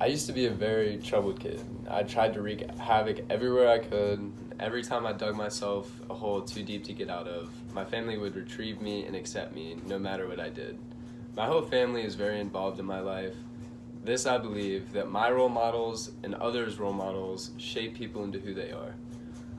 I used to be a very troubled kid. I tried to wreak havoc everywhere I could. Every time I dug myself a hole too deep to get out of, my family would retrieve me and accept me, no matter what I did. My whole family is very involved in my life. This, I believe, that my role models and others' role models shape people into who they are.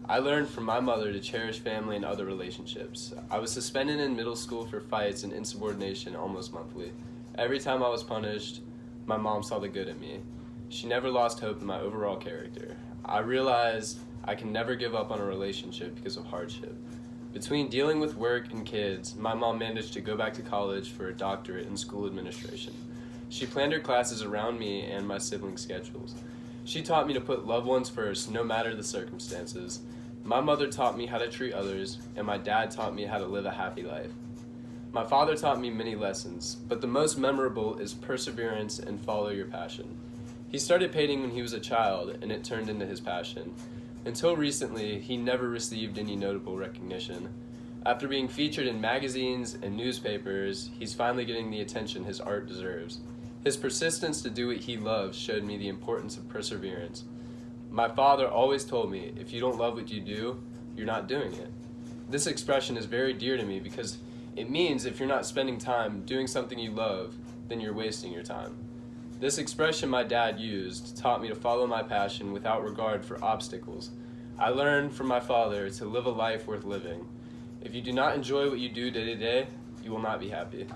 I learned from my mother to cherish family and other relationships. I was suspended in middle school for fights and insubordination almost monthly. Every time I was punished, my mom saw the good in me. She never lost hope in my overall character. I realized I can never give up on a relationship because of hardship. Between dealing with work and kids, my mom managed to go back to college for a doctorate in school administration. She planned her classes around me and my siblings' schedules. She taught me to put loved ones first, no matter the circumstances. My mother taught me how to treat others, and my dad taught me how to live a happy life. My father taught me many lessons, but the most memorable is perseverance and follow your passion. He started painting when he was a child, and it turned into his passion. Until recently, he never received any notable recognition. After being featured in magazines and newspapers, he's finally getting the attention his art deserves. His persistence to do what he loves showed me the importance of perseverance. My father always told me, if you don't love what you do, you're not doing it. This expression is very dear to me because it means if you're not spending time doing something you love, then you're wasting your time. This expression my dad used taught me to follow my passion without regard for obstacles. I learned from my father to live a life worth living. If you do not enjoy what you do day to day, you will not be happy.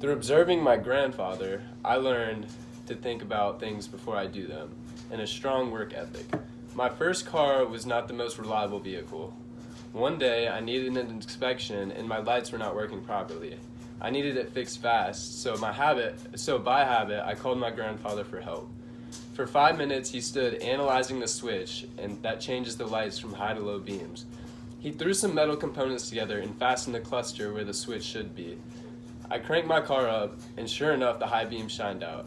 Through observing my grandfather, I learned to think about things before I do them, and a strong work ethic. My first car was not the most reliable vehicle. One day, I needed an inspection and my lights were not working properly. I needed it fixed fast, so by habit, I called my grandfather for help. For 5 minutes, he stood analyzing the switch, and that changes the lights from high to low beams. He threw some metal components together and fastened the cluster where the switch should be. I cranked my car up, and sure enough, the high beam shined out.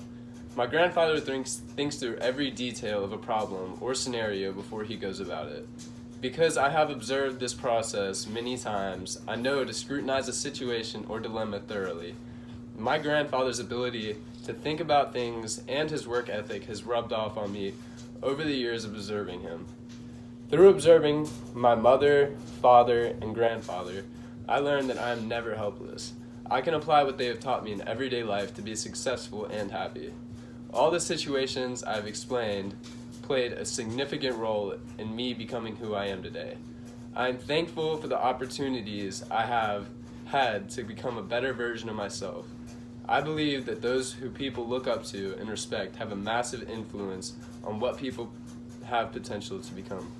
My grandfather thinks through every detail of a problem or scenario before he goes about it. Because I have observed this process many times, I know to scrutinize a situation or dilemma thoroughly. My grandfather's ability to think about things and his work ethic has rubbed off on me over the years of observing him. Through observing my mother, father, and grandfather, I learned that I am never helpless. I can apply what they have taught me in everyday life to be successful and happy. All the situations I have explained played a significant role in me becoming who I am today. I am thankful for the opportunities I have had to become a better version of myself. I believe that those who people look up to and respect have a massive influence on what people have potential to become.